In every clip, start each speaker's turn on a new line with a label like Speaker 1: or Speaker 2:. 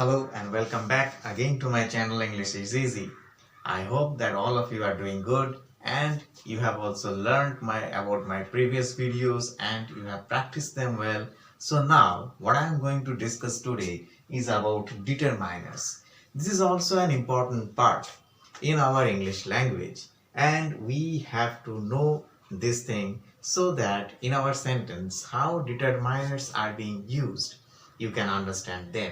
Speaker 1: Hello and welcome back again to my channel English is Easy. I hope that all of you are doing good and you have also learned about my previous videos and you have practiced them well. So now what I am going to discuss today is about determiners. This is also an important part in our English language and we have to know this thing so that in our sentence how determiners are being used you can understand them,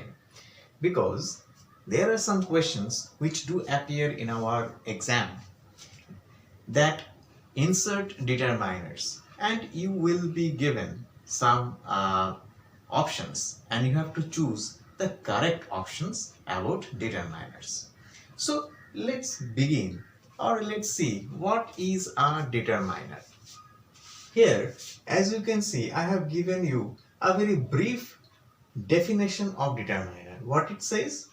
Speaker 1: because there are some questions which do appear in our exam that insert determiners and you will be given some options and you have to choose the correct options about determiners. So let's begin, or let's see what is a determiner. Here, as you can see, I have given you a very brief definition of determiner. What it says?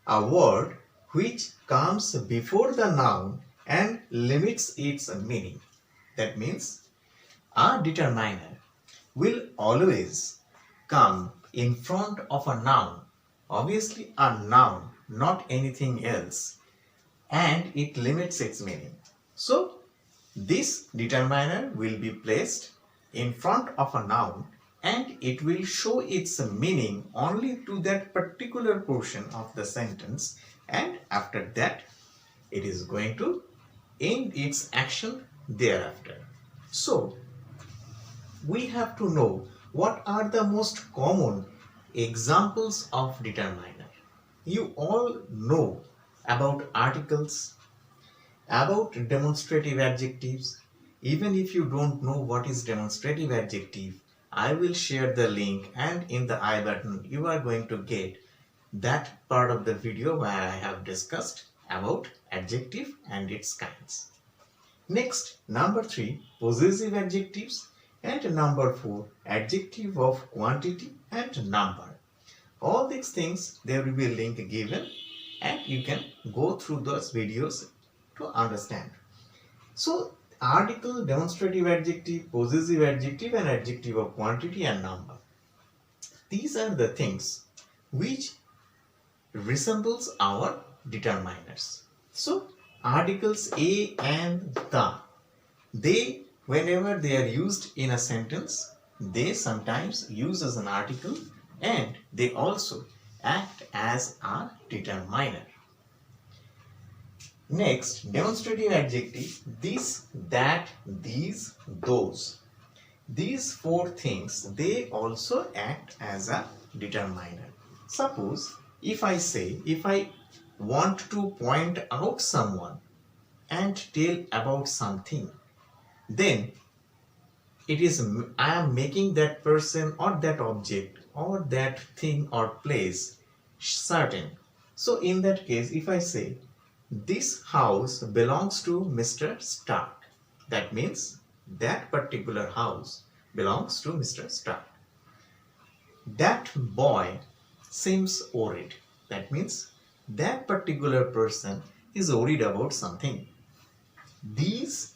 Speaker 1: A word which comes before the noun and limits its meaning. That means a determiner will always come in front of a noun. Obviously a noun, not anything else, and it limits its meaning. So this determiner will be placed in front of a noun and it will show its meaning only to that particular portion of the sentence, and after that it is going to end its action thereafter. So we have to know what are the most common examples of determiner. You all know about articles, about demonstrative adjectives. Even if you don't know what is demonstrative adjective, I will share the link and in the I button you are going to get that part of the video where I have discussed about adjective and its kinds. Next, number 3, possessive adjectives, and number 4, adjective of quantity and number. All these things, there will be a link given and you can go through those videos to understand. So article, demonstrative adjective, possessive adjective and adjective of quantity and number. These are the things which resembles our determiners. So articles a and the, they, whenever they are used in a sentence, they sometimes use as an article and they also act as a determiner. Next, demonstrative adjective, this, that, these, those. These 4 things, they also act as a determiner. Suppose if I want to point out someone and tell about something, then it is I am making that person or that object or that thing or place certain. So in that case, if I say this house belongs to Mr. Stark, that means that particular house belongs to Mr. Stark. That boy seems worried, that means that particular person is worried about something. These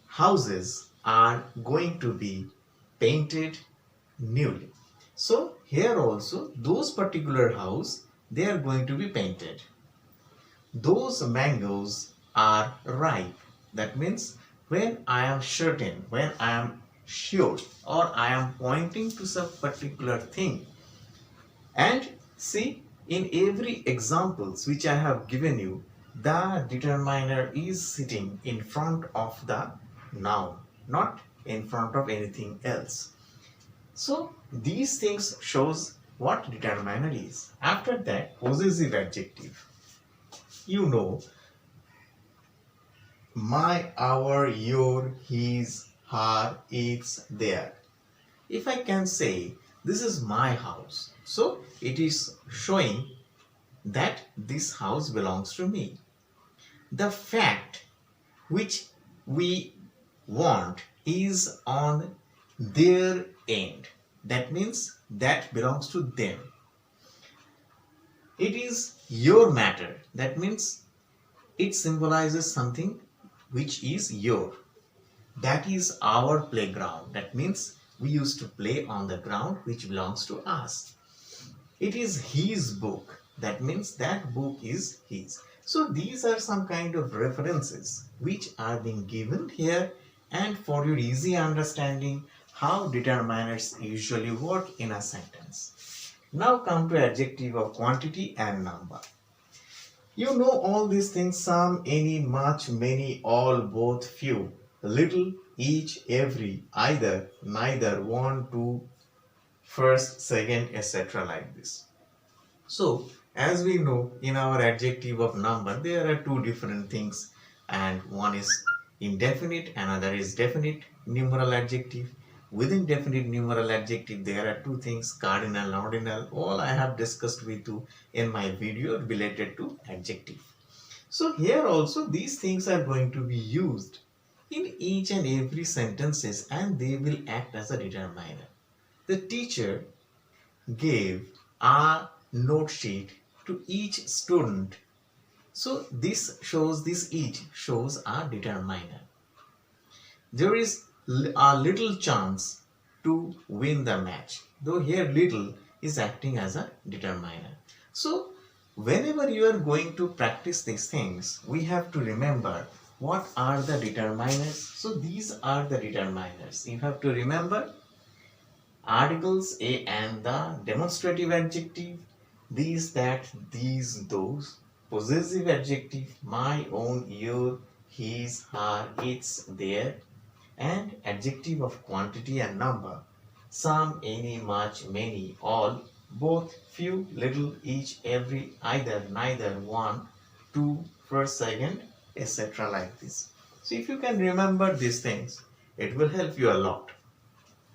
Speaker 1: houses are going to be painted newly. So here also those particular house, they are going to be painted. Those mangoes are ripe. That means when I am certain, when I am sure, or I am pointing to some particular thing. And see, in every examples which I have given you, the determiner is sitting in front of the noun, not in front of anything else. So these things shows what determiner is. After that, possessive adjective. You know, my, our, your, his, her, its, their. If I can say this is my house, so it is showing that this house belongs to me. The fact which we want is on their end. That means that belongs to them. It is your matter. That means it symbolizes something which is your. That is our playground. That means we used to play on the ground which belongs to us. It is his book. That means that book is his. So these are some kind of references which are being given here, and for your easy understanding how determiners usually work in a sentence. Now come to adjective of quantity and number. You know all these things: some, any, much, many, all, both, few, little, each, every, either, neither, one, two, first, second, etc. like this. So, as we know, in our adjective of number, there are two different things, and one is indefinite, another is definite numeral adjective. Within definite numeral adjective, there are two things: cardinal, ordinal. All I have discussed with you in my video related to adjective. So here also these things are going to be used in each and every sentences, and they will act as a determiner. The teacher gave a note sheet to each student. So this shows, this each shows a determiner. There is a little chance to win the match, though here little is acting as a determiner. So whenever you are going to practice these things, we have to remember what are the determiners. So these are the determiners. You have to remember articles, a and the, demonstrative adjective, these, that, these, those, possessive adjective, my, own, your, his, her, its, their, and adjective of quantity and number: some, any, much, many, all, both, few, little, each, every, either, neither, one, two, first, second, etc. like this. So if you can remember these things, it will help you a lot,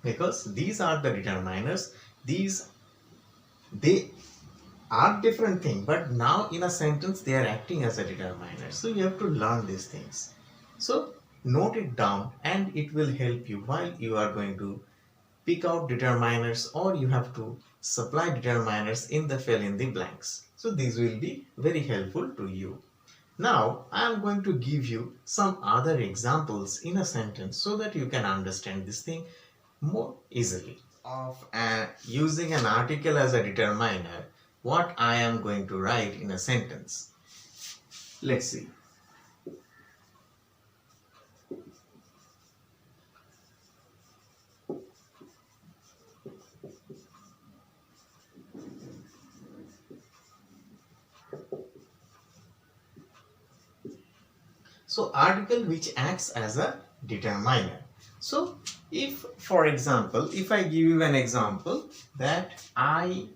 Speaker 1: because these are the determiners. They are different thing, but now in a sentence they are acting as a determiner. So you have to learn these things. So note it down, and it will help you while you are going to pick out determiners, or you have to supply determiners in the fill in the blanks. So these will be very helpful to you. Now I am going to give you some other examples in a sentence so that you can understand this thing more easily. Of using an article as a determiner, what I am going to write in a sentence. Let's see. So article which acts as a determiner. So if, for example, if I give you an example that I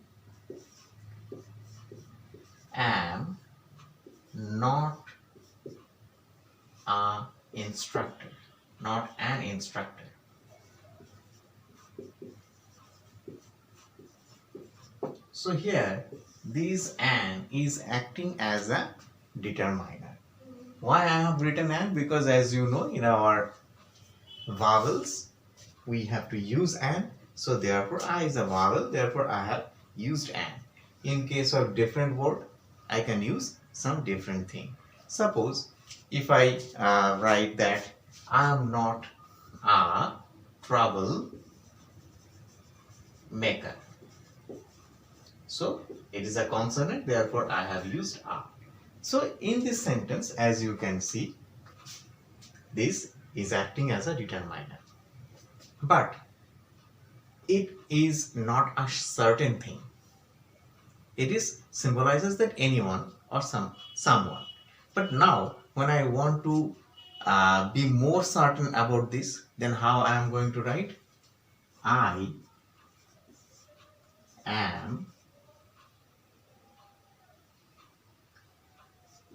Speaker 1: am not an instructor, not an instructor. So here this an is acting as a determiner. Why I have written an? Because as you know, in our vowels we have to use an, so therefore I is a vowel, therefore I have used an. In case of different word, I can use some different thing. Suppose if I write that I am not a trouble maker, so it is a consonant, therefore I have used a. So in this sentence, as you can see, this is acting as a determiner, but it is not a certain thing. It is symbolizes that anyone or someone. But now when I want to be more certain about this, then how I am going to write? I am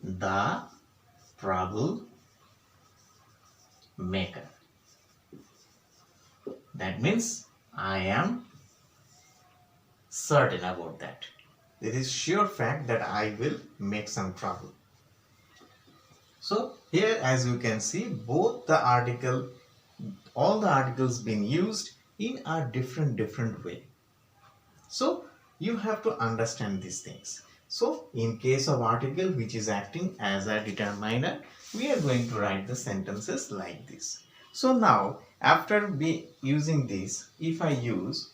Speaker 1: the trouble maker. That means I am certain about that. It is sure fact that I will make some trouble. So here, as you can see, both the article, all the articles being used in a different way. So you have to understand these things. So in case of article which is acting as a determiner, we are going to write the sentences like this. So now after using this, if I use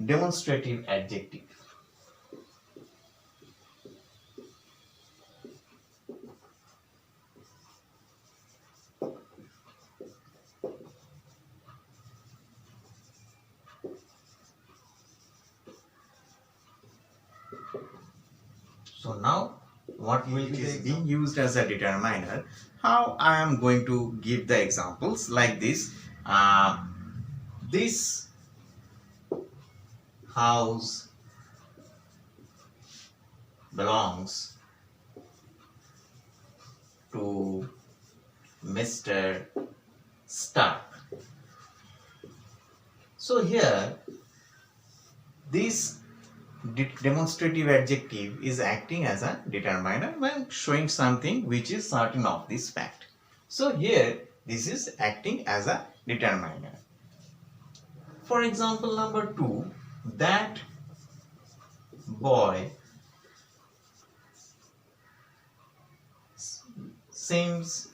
Speaker 1: demonstrative adjective. So now what will be being used as a determiner? How I am going to give the examples like this. This house belongs to Mr. Stark. So here this demonstrative adjective is acting as a determiner when showing something which is certain of this fact. So here this is acting as a determiner. For example number 2, that boy seems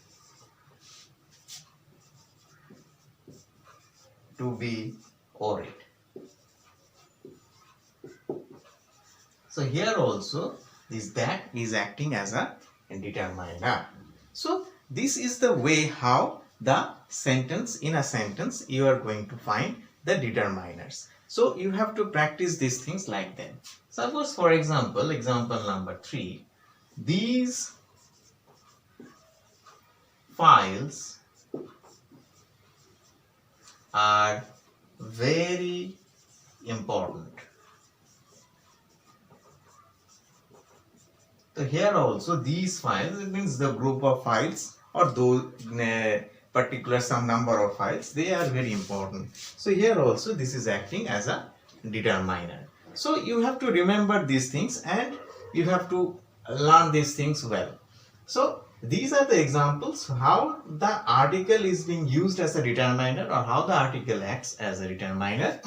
Speaker 1: to be worried. So here also this that is acting as a determiner. So this is the way how the sentence, in a sentence you are going to find the determiners. So you have to practice these things like that. Suppose for example number 3, these files are very important. So here also these files, it means the group of files or those particular some number of files, they are very important. So here also this is acting as a determiner. So you have to remember these things and you have to learn these things well. So these are the examples how the article is being used as a determiner or how the article acts as a determiner.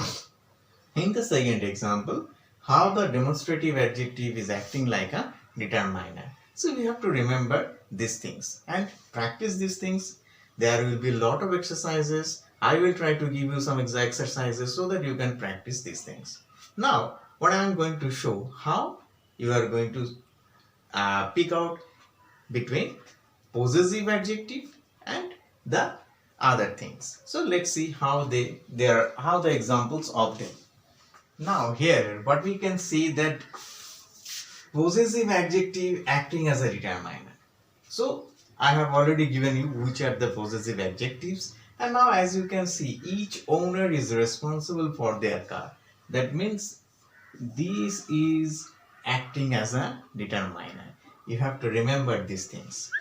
Speaker 1: In the second example, how the demonstrative adjective is acting like a determiner. So we have to remember these things and practice these things. There will be a lot of exercises. I will try to give you some exercises so that you can practice these things. Now what I am going to show how you are going to pick out between possessive adjective and the other things. So let's see how how the examples of them. Now here what we can see that possessive adjective acting as a determiner. So I have already given you which are the possessive adjectives, and now as you can see each owner is responsible for their car. That means this is acting as a determiner. You have to remember these things.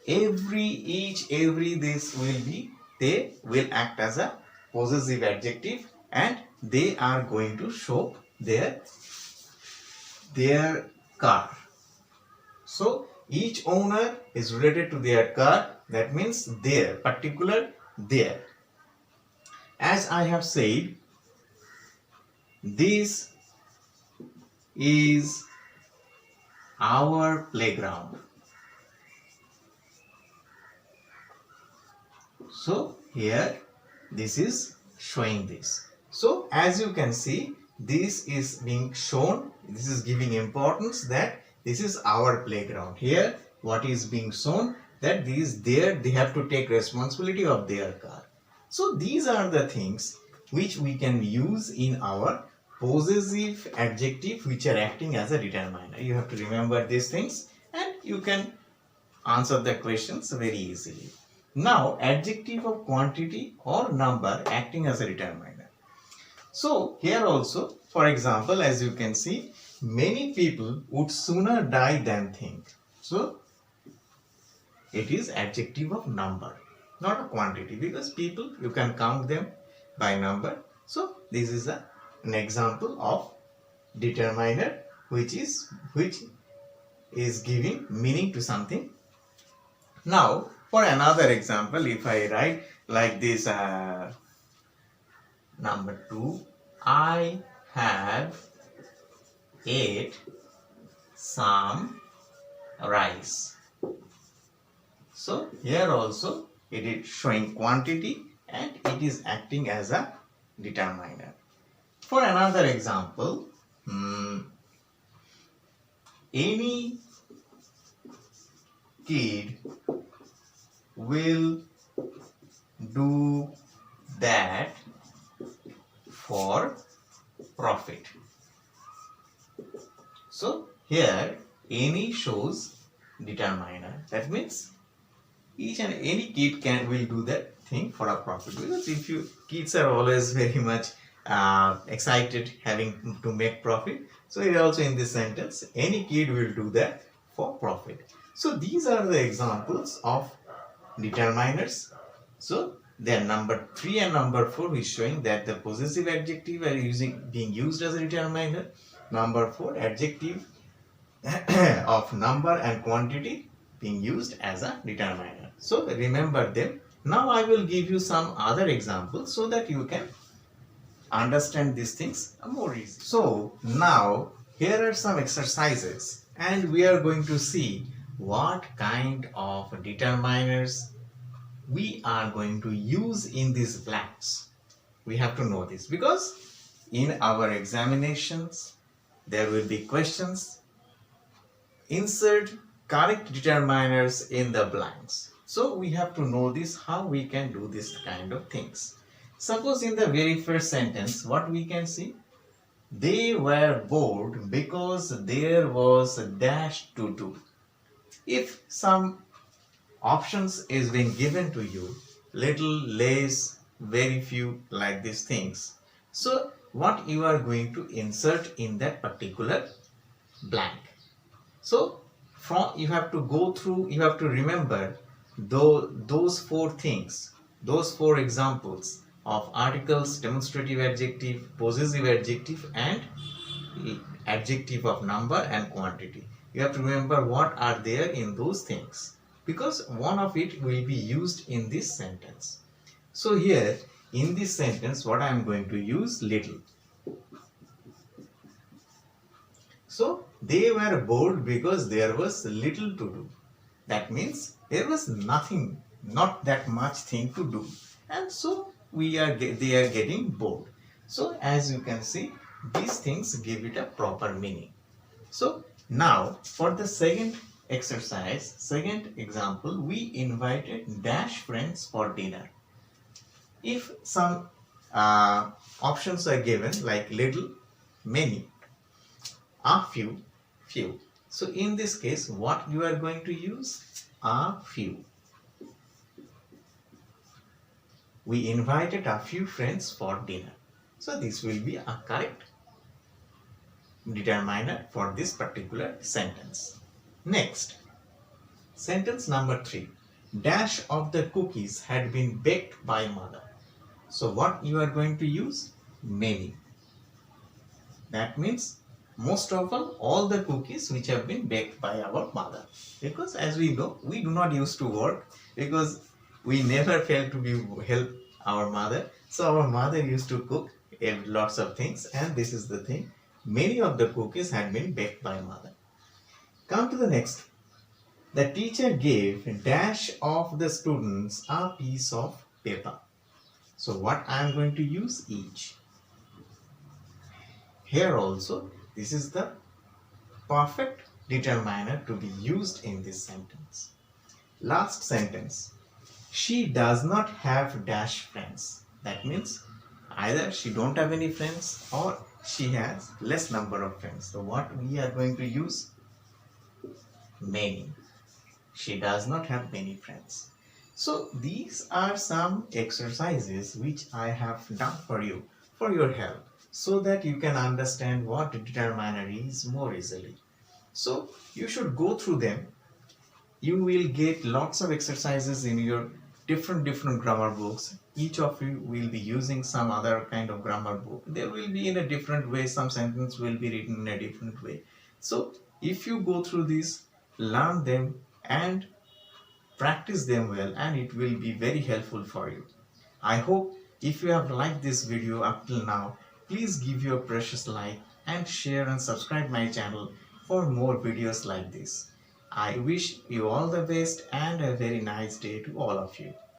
Speaker 1: Every this will be, they will act as a possessive adjective and they are going to show their car. So each owner is related to their car, that means their particular their. As I have said, this is our playground. So here this is showing this. So as you can see, this is being shown, this is giving importance that this is our playground. Here what is being shown that they have to take responsibility of their car. So these are the things which we can use in our possessive adjective which are acting as a determiner. You have to remember these things and you can answer the questions very easily. Now adjective of quantity or number acting as a determiner. So here also, for example, as you can see, many people would sooner die than think. So it is adjective of number, not a quantity, because people you can count them by number. So this is an example of determiner which is giving meaning to something. Now for another example, if I write like this, number 2, I have ate some rice. So here also it is showing quantity and it is acting as a determiner. For another example, any kid will do that for profit. So here any shows determiner. That means each and any kid will do that thing for a profit, because if you kids are always very much excited having to make profit, so here also in this sentence any kid will do that for profit. So these are the examples of determiners. So their number 3 and number 4 is showing that the possessive adjective are being used as a determiner. Number 4, adjective of number and quantity being used as a determiner. So remember them. Now I will give you some other examples so that you can understand these things more easily. So now here are some exercises and we are going to see what kind of determiners we are going to use in these blanks. We have to know this because in our examinations there will be questions. Insert correct determiners in the blanks. So we have to know this, how we can do this kind of things. Suppose in the very first sentence, what we can see? They were bored because there was a dash to do. If some options is being given to you, little, less, very few, like these things. So what you are going to insert in that particular blank. So you have to go through, you have to remember those 4 things, those 4 examples of articles, demonstrative adjective, possessive adjective and adjective of number and quantity. You have to remember what are there in those things, because one of it will be used in this sentence. So here in this sentence what I am going to use, little. So they were bored because there was little to do. That means there was nothing, not that much thing to do, and so they are getting bored. So as you can see, these things give it a proper meaning. So now for the second exercise, second example, we invited dash friends for dinner. If some options are given like little, many, a few. So in this case, what you are going to use? A few. We invited a few friends for dinner. So this will be a correct determiner for this particular sentence. Next, sentence number 3. Dash of the cookies had been baked by mother. So what you are going to use? Many. That means most of all the cookies which have been baked by our mother, because as we know, we do not used to work because we never failed to help our mother. So our mother used to cook lots of things, and this is the thing, many of the cookies had been baked by mother. Come to the next. The teacher gave a dash of the students a piece of paper. So what I am going to use? Each. Here also, this is the perfect determiner to be used in this sentence. Last sentence. She does not have dash friends. That means either she don't have any friends or she has less number of friends. So what we are going to use? Many. She does not have many friends. So these are some exercises which I have done for you, for your help, so that you can understand what determiner is more easily. So you should go through them. You will get lots of exercises in your different grammar books. Each of you will be using some other kind of grammar book. They will be in a different way. Some sentence will be written in a different way. So if you go through this, learn them and practice them well, and it will be very helpful for you. I hope if you have liked this video up till now, please give your precious like and share and subscribe my channel for more videos like this. I wish you all the best and a very nice day to all of you.